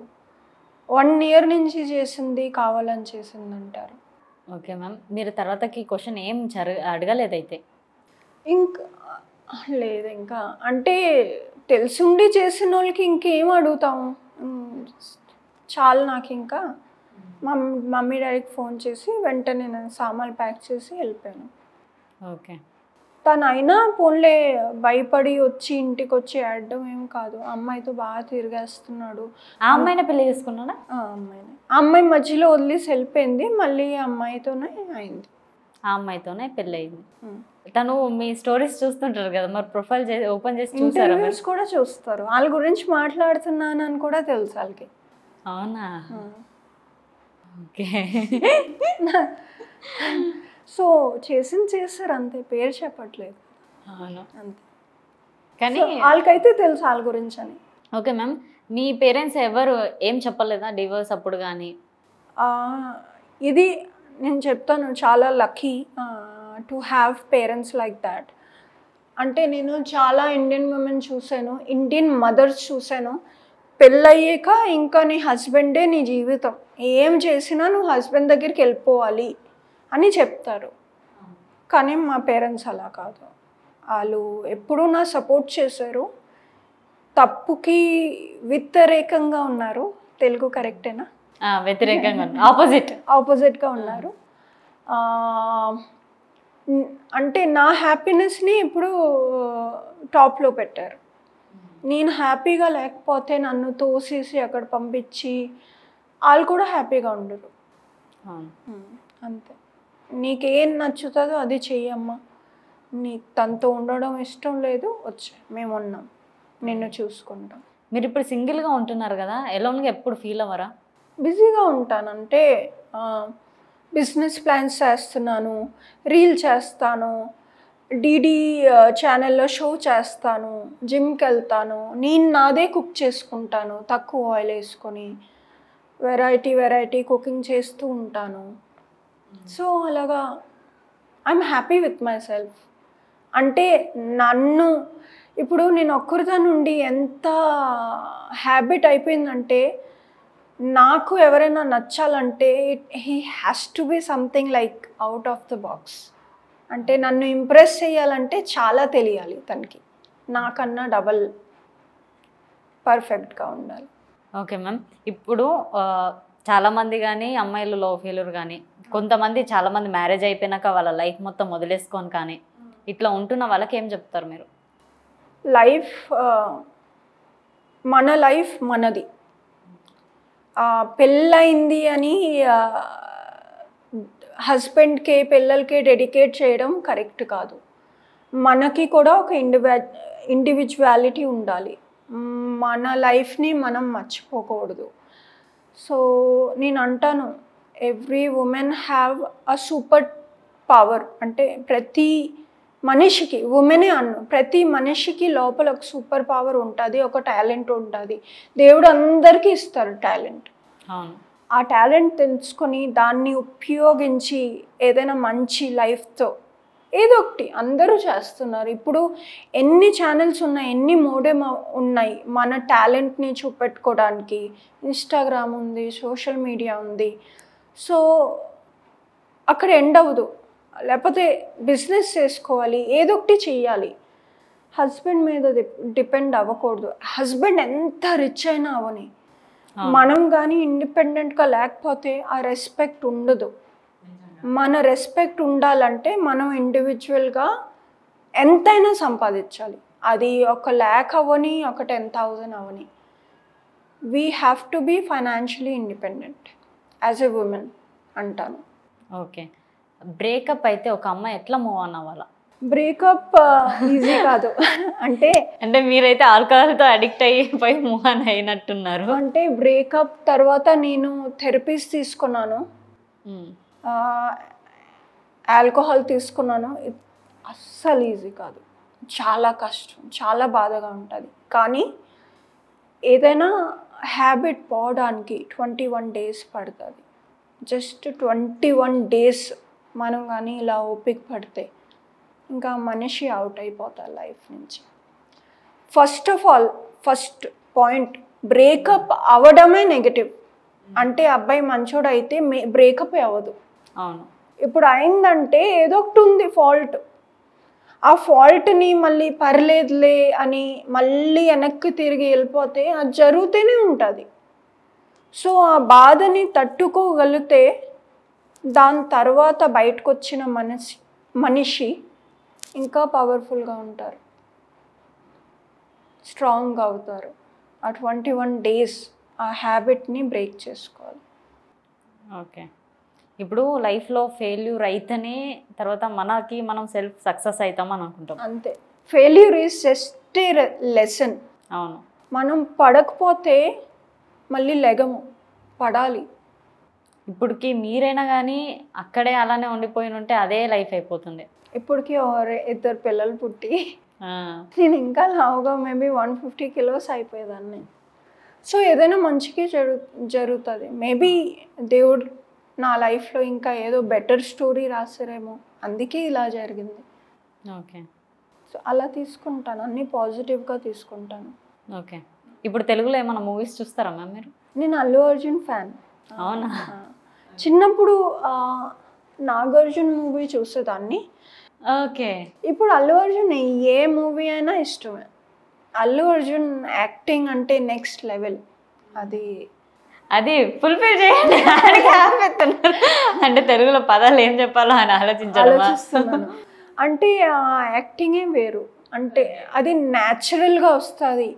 S4: 1 year నుంచి చేసింది కావాలని చేసింది అంటారు.
S1: ఓకే మ్యామ్, మీరు తర్వాతకి క్వశ్చన్ ఏం అడగలేదైతే?
S4: ఇంకా లేదు, ఇంకా అంటే తెలుసుండి చేసిన వాళ్ళకి ఇంకేం అడుగుతాము, చాలు నాకు. ఇంకా మమ్మీ డాడీకి ఫోన్ చేసి వెంటనే నేను సామాన్లు ప్యాక్ చేసి వెళ్ళిపోయాను.
S1: ఓకే,
S4: తను అయినా పోన్లే భయపడి వచ్చి ఇంటికి వచ్చి ఆడడం ఏం కాదు, అమ్మాయితో బాగా తిరిగేస్తున్నాడు.
S1: ఆ అమ్మాయిని పెళ్లి చేసుకున్నాడా?
S4: అమ్మాయి మధ్యలో వదిలేసి వెళ్ళిపోయింది, మళ్ళీ అమ్మాయితోనే అయింది.
S1: ఆ అమ్మాయితోనే పెళ్ళి అయింది. తను మీ స్టోరీస్ చూస్తుంటారు కదా, మరి ప్రొఫైల్ ఓపెన్ చేసి చూసారా?
S4: ఇంటర్వ్యూస్ కూడా చూస్తారు, వాళ్ళ గురించి మాట్లాడుతున్నాను అని కూడా తెలుసు వాళ్ళకి.
S1: అవునా? ఓకే.
S4: సో చేస్తారు అంతే, పేరు చెప్పట్లేదు.
S1: అవును,
S4: అంతే.
S1: కానీ
S4: వాళ్ళకైతే తెలుసు వాళ్ళ గురించి అని.
S1: ఓకే మ్యామ్, మీ పేరెంట్స్ ఎవరు ఏం చెప్పలేదా డివోర్స్ అప్పుడు కానీ?
S4: ఇది నేను చెప్తాను, చాలా lucky to have parents like that. అంటే నేను చాలా ఇండియన్ ఉమెన్ చూశాను, ఇండియన్ మదర్స్ చూశాను, పెళ్ళయ్యాక ఇంకా నీ హస్బెండే నీ జీవితం, ఏం చేసినా నువ్వు హస్బెండ్ దగ్గరికి వెళ్ళిపోవాలి అని చెప్తారు. కానీ మా పేరెంట్స్ అలా కాదు. వాళ్ళు ఎప్పుడూ నా సపోర్ట్ చేశారు. తప్పుకి వ్యతిరేకంగా ఉన్నారు. తెలుగు కరెక్టేనా?
S1: వ్యతిరేకంగా
S4: ఆపోజిట్గా ఉన్నారు. అంటే నా హ్యాపీనెస్ని ఇప్పుడు టాప్లో పెట్టారు. నేను హ్యాపీగా లేకపోతే నన్ను తోసేసి అక్కడ పంపించి వాళ్ళు కూడా హ్యాపీగా ఉండరు. అంతే. నీకేం నచ్చుతుందో అది చెయ్యమ్మా, నీకు తనతో ఉండడం ఇష్టం లేదు, వచ్చే మేము ఉన్నాం, నిన్ను చూసుకుంటాం.
S1: మీరు ఇప్పుడు సింగిల్గా ఉంటున్నారు కదా, ఎలోన్గా ఎప్పుడు ఫీల్ అవ్వరా?
S4: బిజీగా ఉంటానంటే బిజినెస్ ప్లాన్స్ చేస్తున్నాను, రీల్ చేస్తాను, డీడీ ఛానల్లో షో చేస్తాను, జిమ్కి వెళ్తాను, నేను నాదే కుక్ చేసుకుంటాను, తక్కువ ఆయిల్ వేసుకొని వెరైటీ కుకింగ్ చేస్తూ ఉంటాను. సో అలాగా I'm happy with my self. అంటే నన్ను ఇప్పుడు నేను ఒక్కరిదా నుండి ఎంత హ్యాబిట్ అయిపోయిందంటే, నాకు ఎవరైనా నచ్చాలంటే he has to be something like out of the box. అంటే నన్ను ఇంప్రెస్ చేయాలంటే చాలా తెలియాలి తనకి, నాకన్నా డబల్ పర్ఫెక్ట్గా ఉండాలి.
S1: Okay ma'am. ఇప్పుడు చాలామంది కానీ అమ్మాయిలు లో ఫెయిల్యూర్ కానీ, కొంతమంది చాలామంది మ్యారేజ్ అయిపోయినాక వాళ్ళ లైఫ్ మొత్తం వదిలేసుకొని కానీ ఇట్లా ఉంటున్న వాళ్ళకి ఏం చెప్తారు మీరు?
S4: లైఫ్ మన లైఫ్ మనది. పెళ్ళయింది అని హస్బెండ్కే పిల్లలకే డెడికేట్ చేయడం కరెక్ట్ కాదు. మనకి కూడా ఒక ఇండివిజువాలిటీ ఉండాలి. మన లైఫ్ని మనం మర్చిపోకూడదు. సో నేను అంటాను, every women have a super power. అంటే ప్రతి మనిషికి, ఉమెనే ప్రతి మనిషికి లోపల ఒక సూపర్ పవర్ ఉంటుంది, ఒక టాలెంట్ ఉంటుంది. దేవుడు అందరికీ ఇస్తారు టాలెంట్. ఆ టాలెంట్ తెలుసుకొని దాన్ని ఉపయోగించి ఏదైనా మంచి లైఫ్తో ఏదో ఒకటి అందరూ చేస్తున్నారు. ఇప్పుడు ఎన్ని ఛానల్స్ ఉన్నాయి, ఎన్ని మోడెం ఉన్నాయి మన టాలెంట్ని చూపెట్టుకోవడానికి. ఇన్స్టాగ్రామ్ ఉంది, సోషల్ మీడియా ఉంది. సో అక్కడ ఎండ్ అవ్వదు. లేకపోతే బిజినెస్ చేసుకోవాలి, ఏదో ఒకటి చెయ్యాలి. హస్బెండ్ మీద డిపెండ్ అవ్వకూడదు. హస్బెండ్ ఎంత రిచ్ అయినా అవని, మనం కానీ ఇండిపెండెంట్గా లేకపోతే ఆ రెస్పెక్ట్ ఉండదు. మన రెస్పెక్ట్ ఉండాలంటే మనం ఇండివిజువల్గా ఎంతైనా సంపాదించాలి. అది 1 lakh అవని, ఒక 10,000 అవని. We have to be financially independent as a woman అంటాను.
S1: ఓకే. బ్రేకప్ అయితే ఒక అమ్మాయి ఎట్లా మూవ్ ఆన్ అవ్వాలా?
S4: బ్రేకప్ ఈజీ కాదు. అంటే
S1: మీరైతే ఆల్కహాల్తో అడిక్ట్ అయిపోయి మూవ్ ఆన్ అయినట్టున్నారు.
S4: అంటే బ్రేకప్ తర్వాత నేను థెరపీస్ తీసుకున్నాను, ఆల్కహాల్ తీసుకున్నాను. అస్సలు ఈజీ కాదు, చాలా కష్టం, చాలా బాధగా ఉంటుంది. కానీ ఏదైనా హ్యాబిట్ పోవడానికి 21 days పడుతుంది. జస్ట్ 21 days మనం కానీ ఇలా ఓపిక పడితే ఇంకా మనిషి అవుట్ అయిపోతారు లైఫ్ నుంచి. First of all, first point, breakup అవ్వడమే నెగటివ్. అంటే అబ్బాయి మంచోడు అయితే బ్రేకప్ అవ్వదు.
S1: అవును.
S4: ఇప్పుడు అయిందంటే ఏదో ఒకటి ఉంది ఫాల్ట్. ఆ ఫాల్ట్ని మళ్ళీ పర్లేదులే అని మళ్ళీ వెనక్కి తిరిగి వెళ్ళిపోతే అది జరుగుతూనే ఉంటుంది. సో ఆ బాధని తట్టుకోగలిగితే దాని తర్వాత బయటకు వచ్చిన మనిషి ఇంకా పవర్ఫుల్గా ఉంటారు, స్ట్రాంగ్గా అవుతారు. ఆ 21 days ఆ హ్యాబిట్ని బ్రేక్ చేసుకోవాలి.
S1: ఓకే. ఇప్పుడు లైఫ్లో ఫెయిల్యూర్ అయితేనే తర్వాత మనం సెల్ఫ్ సక్సెస్ అవుతాం అని అనుకుంటాం.
S4: అంతే. Failure is just a lesson.
S1: అవును.
S4: మనం పడకపోతే మళ్ళీ లెగము, పడాలి.
S1: ఇప్పటికి మీరైనా కానీ అక్కడే అలానే ఉండిపోయి ఉంటే అదే లైఫ్ అయిపోతుంది.
S4: ఇప్పటికి 2 పిల్లలు పుట్టి నేను ఇంకా లావుగా మేబీ 150 kilos అయిపోయేదాన్ని. సో ఏదైనా మంచిగా జరుగుతుంది. మేబీ దేవుడు నా లైఫ్లో ఇంకా ఏదో బెటర్ స్టోరీ రాస్తారేమో, అందుకే ఇలా జరిగింది.
S1: ఓకే.
S4: సో అలా తీసుకుంటాను, అన్నీ పాజిటివ్గా తీసుకుంటాను.
S1: ఓకే. ఇప్పుడు తెలుగులో ఏమైనా మూవీస్ చూస్తారా మ్యామ్ మీరు?
S4: నేను అల్లు అర్జున్ ఫ్యాన్.
S1: అవునా?
S4: చిన్నప్పుడు నాగార్జున మూవీ చూసేదాన్ని.
S1: ఓకే.
S4: ఇప్పుడు అల్లు అర్జున్ ఏ మూవీ అయినా ఇష్టమే. అల్లు అర్జున్ యాక్టింగ్ అంటే నెక్స్ట్ లెవెల్.
S1: అది ఫుల్ఫిల్ చేయండి అని ఆపెత్తున్నారు. అంటే తెలుగులో పదాలు ఏం చెప్పాలో అని
S4: ఆలోచిస్తున్నాను. అంటే ఆ యాక్టింగే వేరు. అంటే అది న్యాచురల్గా వస్తుంది.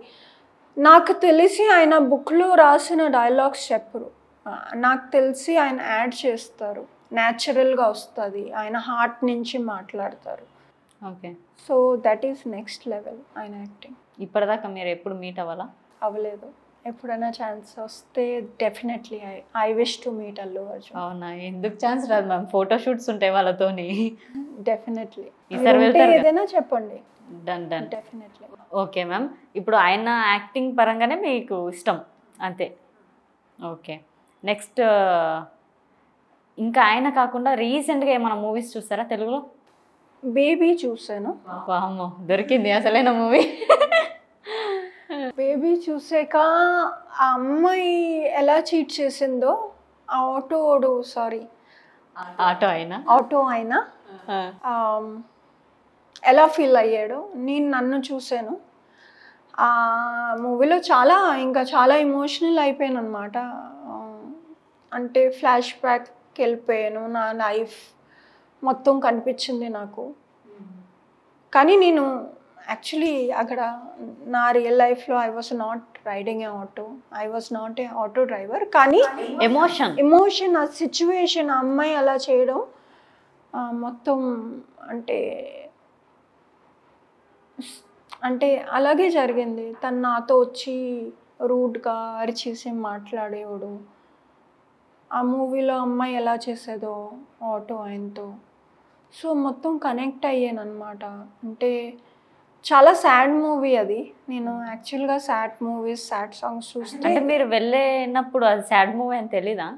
S4: నాకు తెలిసి ఆయన బుక్లో రాసిన డైలాగ్స్ చెప్పరు, నాకు తెలిసి ఆయన యాడ్ చేస్తారు. న్యాచురల్గా వస్తుంది, ఆయన హార్ట్ నుంచి మాట్లాడతారు.
S1: Okay.
S4: So that is next level ఆయన యాక్టింగ్.
S1: ఇప్పటిదాకా మీరు ఎప్పుడు మీట్ అవ్వాలా?
S4: అవ్వలేదు. ఎప్పుడైనా ఛాన్స్ వస్తే definitely I wish to meet Allu Arjun.
S1: అవునా? ఎందుకు ఛాన్స్ రాదు మ్యామ్? ఫోటో షూట్స్ ఉంటాయి వాళ్ళతోని.
S4: డెఫినెట్లీ.
S1: ఈసారి వెళ్తారు?
S4: ఏదైనా చెప్పండి.
S1: డన్.
S4: డెఫినెట్లీ.
S1: Okay ma'am. ఇప్పుడు ఆయన యాక్టింగ్ పరంగానే మీకు ఇష్టం అంతే. ఓకే. నెక్స్ట్ ఇంకా ఆయన కాకుండా రీసెంట్గా ఏమైనా మూవీస్ చూస్తారా తెలుగులో?
S4: బేబీ చూసాను.
S1: వామ్మో, దొరికింది అసలైన మూవీ.
S4: బేబీ చూసాక ఆ అమ్మాయి ఎలా చీట్ చేసిందో, ఆ ఆటో అయినా ఎలా ఫీల్ అయ్యాడో నన్ను చూశాను. ఆ మూవీలో చాలా ఎమోషనల్ అయిపోయాను అనమాట. అంటే ఫ్లాష్ బ్యాక్కి వెళ్ళిపోయాను. నా లైఫ్ మొత్తం కనిపించింది నాకు. కానీ నేను యాక్చువల్లీ అక్కడ నా రియల్ లైఫ్లో I was not riding A auto, I was not a auto driver. కానీ ఎమోషన్ ఆ సిచ్యువేషన్, ఆ అమ్మాయి అలా చేయడం మొత్తం అంటే అలాగే జరిగింది. తను నాతో వచ్చి రూడ్గా అరిచేసి మాట్లాడేవాడు. ఆ మూవీలో అమ్మాయి ఎలా చేసేదో ఆటో ఆయనతో. సో మొత్తం కనెక్ట్ అయ్యాను అనమాట. అంటే చాలా సాడ్ మూవీ అది. నేను యాక్చువల్గా సాడ్ మూవీస్, సాడ్ సాంగ్స్ చూస్తే.
S1: అంటే మీరు వెళ్ళినప్పుడు అది సాడ్ మూవీ అని తెలీదా?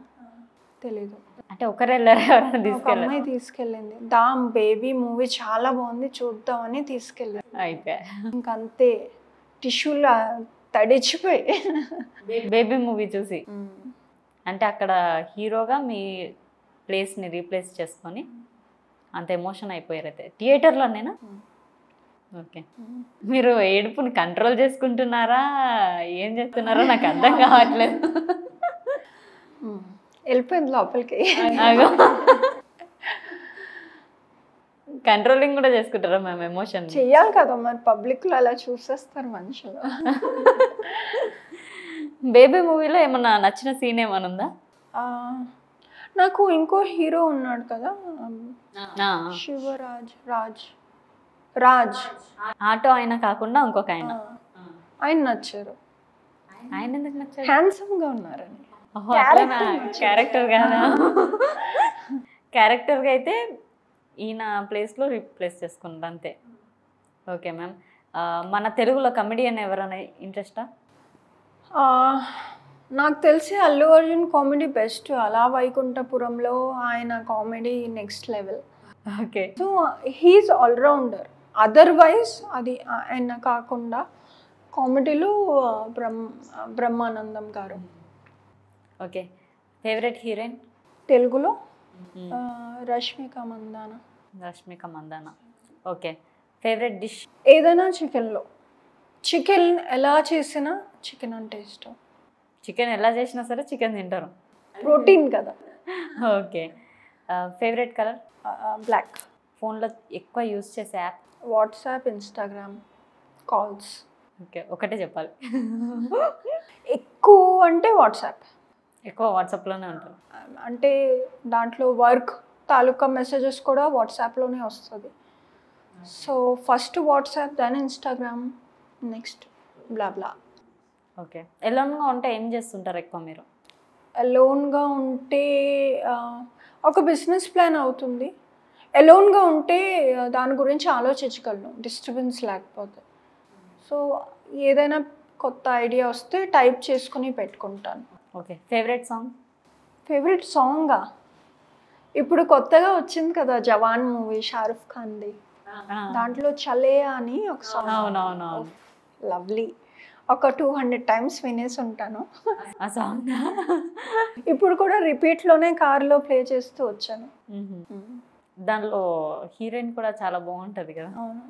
S4: తెలీదు.
S1: అంటే ఒకరు వెళ్ళారా?
S4: ఒక అమ్మాయి తీసుకెళ్ళింది. బేబీ మూవీ చాలా బాగుంది చూద్దామని తీసుకెళ్ళాను.
S1: అయిపోయా
S4: ఇంకంతే, టిష్యూలు తడిచిపోయి.
S1: బేబీ మూవీ చూసి అంటే అక్కడ హీరోగా మీ ప్లేస్ని రీప్లేస్ చేసుకొని అంత ఎమోషన్ అయిపోయారు అయితే థియేటర్లోనేనా? ఓకే. మీరు ఏడుపుని కంట్రోల్ చేసుకుంటున్నారా, ఏం చేస్తున్నారో నాకు అర్థం కావట్లేదు.
S4: వెళ్ళిపోయింది లోపలికి.
S1: కంట్రోలింగ్ కూడా చేసుకుంటారా మేము? ఎమోషన్
S4: చెయ్యాలి కదా మరి, పబ్లిక్లో అలా చూసేస్తారు మనుషులు.
S1: బేబీ మూవీలో ఏమన్నా నచ్చిన సీన్ ఏమైనా ఉందా?
S4: నాకు ఇంకో హీరో ఉన్నాడు కదా, రాజ్.
S1: ఆటో ఆయన కాకుండా ఇంకొక
S4: ఆయన నచ్చారు.
S1: ఆయన ఎందుకు నచ్చారు?
S4: హ్యాండ్సమ్గా ఉన్నారని.
S1: క్యారెక్టర్గా అయితే ఈయన ప్లేస్లో రీప్లేస్ చేసుకుంటారు అంతే. Okay ma'am. మన తెలుగులో కమెడియన్ ఎవరైనా ఇంట్రెస్టా?
S4: నాకు తెలిసి అల్లు అర్జున్ కామెడీ బెస్ట్. అలా వైకుంఠపురంలో ఆయన comedy next level.
S1: Okay.
S4: So he's allrounder. Otherwise అది ఆయన కాకుండా కామెడీలో బ్రహ్మానందం గారు.
S1: ఓకే. ఫేవరెట్ హీరోయిన్
S4: తెలుగులో? Rashmika Mandanna. Okay. Favourite dish ఏదైనా? చికెన్ ఎలా చేసినా చికెన్ అంటే ఇష్టం.
S1: చికెన్ ఎలా చేసినా సరే చికెన్ తింటారు,
S4: ప్రోటీన్ కదా.
S1: ఓకే. Favourite colour?
S4: బ్లాక్.
S1: ఫోన్లో ఎక్కువ యూజ్ చేసే app?
S4: WhatsApp, Instagram, calls.
S1: Okay. ఒకటే చెప్పాలి.
S4: ఎక్కువ అంటే వాట్సాప్.
S1: ఎక్కువ వాట్సాప్లోనే ఉంటారు
S4: అంటే దాంట్లో వర్క్ తాలూకా మెసేజెస్ కూడా వాట్సాప్లోనే వస్తుంది. So first WhatsApp, then Instagram, next blah.
S1: Okay. ఎలోన్గా ఉంటే ఏం చేస్తుంటారు ఎక్కువ మీరు?
S4: ఎలోన్గా ఉంటే ఒక బిజినెస్ ప్లాన్ అవుతుంది. ఎలోన్గా ఉంటే దాని గురించి ఆలోచించగలను, డిస్టర్బెన్స్ లేకపోతే. సో ఏదైనా కొత్త ఐడియా వస్తే టైప్ చేసుకుని పెట్టుకుంటాను.
S1: ఓకే. ఫేవరెట్
S4: సాంగా ఇప్పుడు కొత్తగా వచ్చింది కదా జవాన్ మూవీ, షారుఖ్ ఖాన్ది. దాంట్లో చలే అని ఒక సాంగ్.
S1: అవునవును.
S4: లవ్లీ. ఒక 200 times వినేసి ఉంటాను
S1: ఆ సాంగ్.
S4: ఇప్పుడు కూడా రిపీట్లోనే కార్లో ప్లే చేస్తూ వచ్చాను.
S1: దానిలో హీరోయిన్ కూడా చాలా బాగుంటుంది కదా.
S4: అవును,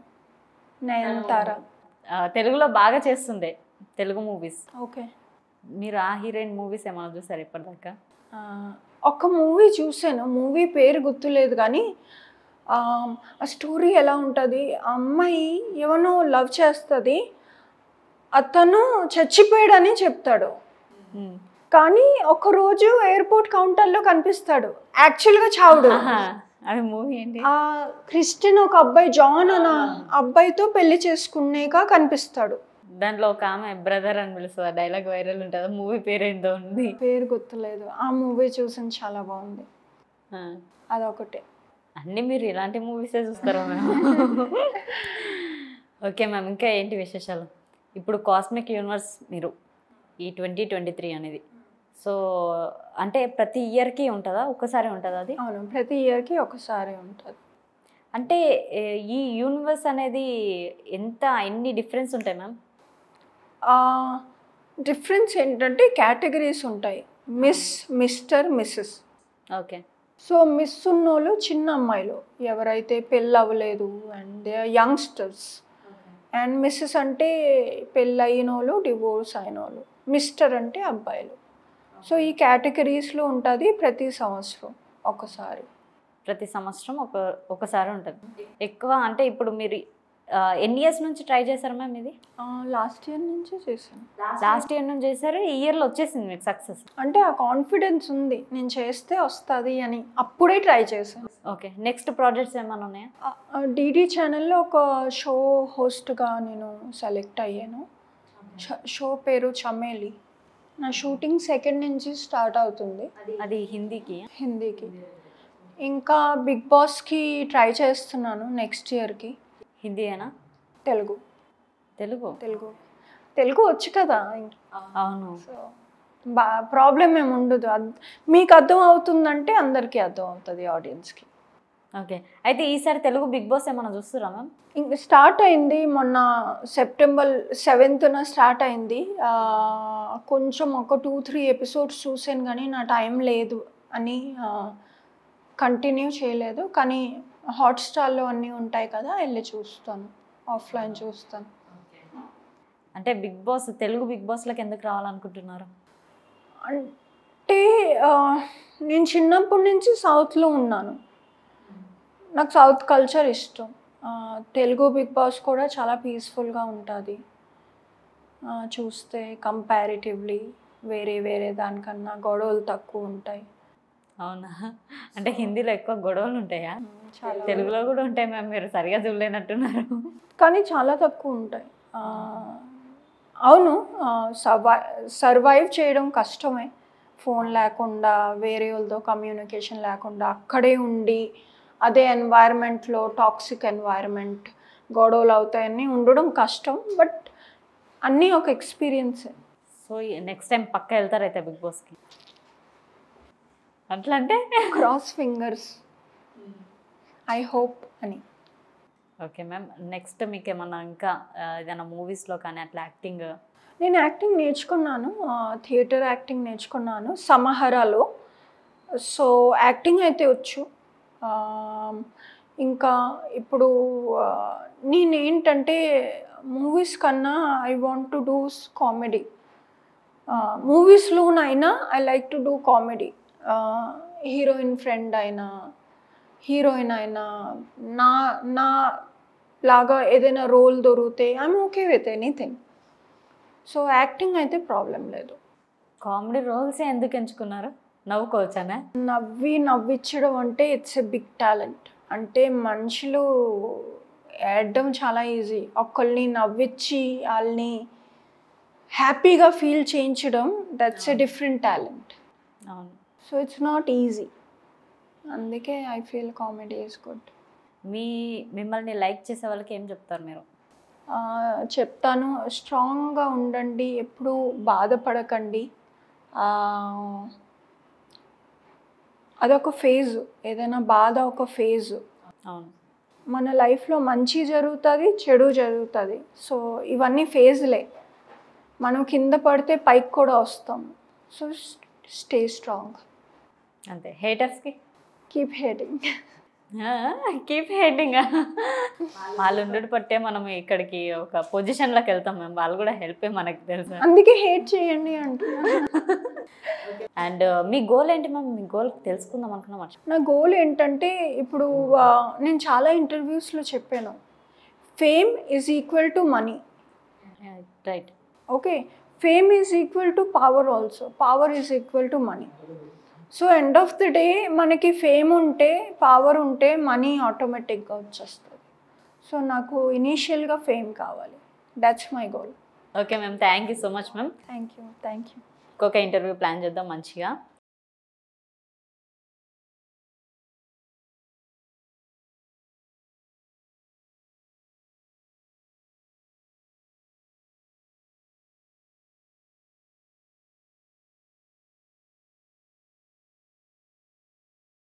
S4: నయనతార.
S1: తెలుగులో బాగా చేస్తుండే తెలుగు మూవీస్.
S4: ఓకే.
S1: మీరు ఆ హీరోయిన్ మూవీస్ ఏమైనా చూసారు ఇప్పటిదాకా?
S4: ఒక మూవీ చూసాను, మూవీ పేరు గుర్తులేదు కానీ ఆ స్టోరీ ఎలా ఉంటుంది, ఆ అమ్మాయి ఎవనో లవ్ చేస్తుంది, అతను చచ్చిపోయాడని చెప్తాడు, కానీ ఒకరోజు ఎయిర్పోర్ట్ కౌంటర్లో కనిపిస్తాడు, యాక్చువల్గా చావుడు.
S1: అది మూవీ ఏంటి?
S4: ఆ క్రిస్టియన్ ఒక అబ్బాయి జాన్ అన్న అబ్బాయితో పెళ్లి చేసుకునేగా కనిపిస్తాడు.
S1: దాంట్లో ఒక ఆమె బ్రదర్ అని పిలుస్తుంది, డైలాగ్ వైరల్ ఉంటుంది. మూవీ పేరు ఏంటో ఉంది,
S4: పేరు గుర్తులేదు. ఆ మూవీ చూసిన చాలా బాగుంది. అదొకటే.
S1: అన్నీ మీరు ఇలాంటి మూవీసే చూస్తారా మ్యామ్? ఓకే మ్యామ్, ఇంకా ఏంటి విశేషాలు? ఇప్పుడు కాస్మిక్ యూనివర్స్ మీరు ఈ 2023 అనేది, సో అంటే ప్రతి ఇయర్కి ఉంటుందా, ఒక్కసారి ఉంటుందా అది?
S4: అవును, ప్రతి ఇయర్కి ఒకసారి ఉంటుంది.
S1: అంటే ఈ యూనివర్స్ అనేది ఎన్ని డిఫరెన్స్ ఉంటాయి మ్యామ్?
S4: డిఫరెన్స్ ఏంటంటే కేటగిరీస్ ఉంటాయి, miss, mister, missus.
S1: Okay.
S4: So miss ఉన్నోళ్ళు చిన్న అమ్మాయిలు, ఎవరైతే పెళ్ళి అవ్వలేదు అండ్ యంగ్స్టర్స్. అండ్ మిస్సెస్ అంటే పెళ్ళి అయిన వాళ్ళు, డివోర్స్ అయిన వాళ్ళు. మిస్టర్ అంటే అబ్బాయిలు. సో ఈ కేటగిరీస్లో ఉంటుంది ప్రతి సంవత్సరం ఒకసారి.
S1: ప్రతి సంవత్సరం ఒకసారి ఉంటుంది. ఎక్కువ అంటే ఇప్పుడు మీరు ఎన్ని ఇయర్స్ నుంచి ట్రై చేశారు మ్యామ్ ఇది?
S4: లాస్ట్ ఇయర్ నుంచి చేశాను.
S1: లాస్ట్ ఇయర్ నుంచి చేశారు, ఈ ఇయర్లో వచ్చేసింది మీకు సక్సెస్?
S4: అంటే ఆ కాన్ఫిడెన్స్ ఉంది, నేను చేస్తే వస్తుంది అని, అప్పుడే ట్రై చేశాను.
S1: ఓకే. నెక్స్ట్ ప్రాజెక్ట్స్ ఏమైనా ఉన్నాయా?
S4: డిడి ఛానల్లో ఒక షో హోస్ట్గా నేను సెలెక్ట్ అయ్యాను. షో పేరు చమేలి. నా షూటింగ్ 2nd నుంచి స్టార్ట్ అవుతుంది.
S1: అది హిందీకి?
S4: హిందీకి. ఇంకా బిగ్ బాస్కి ట్రై చేస్తున్నాను నెక్స్ట్ ఇయర్కి.
S1: హిందీయేనా?
S4: తెలుగు.
S1: తెలుగు
S4: తెలుగు తెలుగు వచ్చు కదా.
S1: అవును.
S4: సో ప్రాబ్లం ఏమి ఉండదు. మీకు అర్థం అవుతుందంటే అందరికీ అర్థం అవుతుంది, ఆడియన్స్కి.
S1: ఓకే. అయితే ఈసారి తెలుగు బిగ్ బాస్ ఏమైనా చూస్తురా మ్యామ్?
S4: ఇంక స్టార్ట్ అయింది మొన్న September 7th స్టార్ట్ అయింది. కొంచెం ఒక 2-3 ఎపిసోడ్స్ చూసాను కానీ నా టైం లేదు అని కంటిన్యూ చేయలేదు. కానీ హాట్స్టార్లో అన్నీ ఉంటాయి కదా, వెళ్ళి చూస్తాను, ఆఫ్లైన్ చూస్తాను.
S1: అంటే బిగ్ బాస్, తెలుగు బిగ్ బాస్లోకి ఎందుకు రావాలనుకుంటున్నారు?
S4: అంటే నేను చిన్నప్పటి నుంచి సౌత్లో ఉన్నాను, నాకు సౌత్ కల్చర్ ఇష్టం. తెలుగు బిగ్ బాస్ కూడా చాలా పీస్ఫుల్గా ఉంటుంది చూస్తే, కంపారిటివ్లీ వేరే దానికన్నా గొడవలు తక్కువ ఉంటాయి.
S1: అవునా? అంటే హిందీలో ఎక్కువ గొడవలు ఉంటాయా? తెలుగులో కూడా ఉంటాయి మ్యామ్, మీరు సరిగా చూడలేనట్టున్నారు.
S4: కానీ చాలా తక్కువ ఉంటాయి. అవును, సర్వైవ్ చేయడం కష్టమే, ఫోన్ లేకుండా, వేరే వాళ్ళతో కమ్యూనికేషన్ లేకుండా, అక్కడే ఉండి అదే ఎన్వైర్న్మెంట్లో, టాక్సిక్ ఎన్వైర్న్మెంట్, గొడవలు అవుతాయని ఉండడం కష్టం. బట్ అన్నీ ఒక ఎక్స్పీరియన్సే.
S1: సో నెక్స్ట్ టైం పక్క వెళ్తారైతే బిగ్ బాస్కి? అట్లా అంటే
S4: క్రాస్ ఫింగర్స్, ఐ హోప్ అని.
S1: ఓకే మ్యామ్, నెక్స్ట్ మీకు ఏమన్నా ఇంకా ఏదైనా మూవీస్లో కానీ అట్లా యాక్టింగ్?
S4: నేను యాక్టింగ్ నేర్చుకున్నాను, థియేటర్ యాక్టింగ్ నేర్చుకున్నాను సమహరాలో. సో యాక్టింగ్ అయితే వచ్చు. ఇంకా ఇప్పుడు నేనేంటంటే మూవీస్ కన్నా I want to do comedy. మూవీస్లోనైనా I like to do comedy. Heroine friend అయినా, హీరోయిన్ అయినా, నా లాగా ఏదైనా రోల్ దొరికితే I'm okay with anything. So acting అయితే ప్రాబ్లం లేదు.
S1: కామెడీ రోల్సే ఎందుకు ఎంచుకున్నారు? నవ్వుకోవచ్చానే?
S4: నవ్వించడం అంటే ఇట్స్ ఎ బిగ్ టాలెంట్. అంటే మనుషులు ఏడడం చాలా ఈజీ, ఒకళ్ళని నవ్వించి వాళ్ళని హ్యాపీగా ఫీల్ చేయించడం, దట్స్ ఎ డిఫరెంట్ టాలెంట్.
S1: అవును.
S4: సో ఇట్స్ నాట్ ఈజీ, అందుకే I feel comedy is good.
S1: మిమ్మల్ని లైక్ చేసే వాళ్ళకి ఏం చెప్తారు మీరు?
S4: చెప్తాను, స్ట్రాంగ్గా ఉండండి, ఎప్పుడూ బాధపడకండి. అదొక ఫేజ్, ఏదైనా బాధ ఒక ఫేజ్.
S1: అవును.
S4: మన లైఫ్లో మంచి జరుగుతుంది, చెడు జరుగుతుంది. సో ఇవన్నీ ఫేజ్లే, మనం కింద పడితే పైకి కూడా వస్తాం. So stay strong.
S1: అంతే. హేటర్స్కి
S4: కీప్ హేటింగ్.
S1: Keep hating. వాళ్ళు ఉండడు పట్టే మనం ఇక్కడికి ఒక పొజిషన్లోకి వెళ్తాం మ్యామ్. వాళ్ళు కూడా హెల్ప్ మనకు తెలుసు.
S4: అందుకే హేట్ చేయండి అంటున్నాను.
S1: అండ్ మీ గోల్ ఏంటి మ్యామ్? మీ గోల్ తెలుసుకుందాం అనుకున్నాం.
S4: నా గోల్ ఏంటంటే ఇప్పుడు నేను చాలా ఇంటర్వ్యూస్లో చెప్పాను, fame is equal to money.
S1: Right.
S4: Okay, fame is equal to power also, power is equal to money. So end of the day మనకి ఫేమ్ ఉంటే, పవర్ ఉంటే మనీ ఆటోమేటిక్గా వచ్చేస్తుంది. సో నాకు ఇనీషియల్గా ఫేమ్ కావాలి. That's my goal.
S1: Okay ma'am, thank you so much ma'am.
S4: Thank you.
S1: ఇంకొక interview plan చేద్దాం మంచిగా.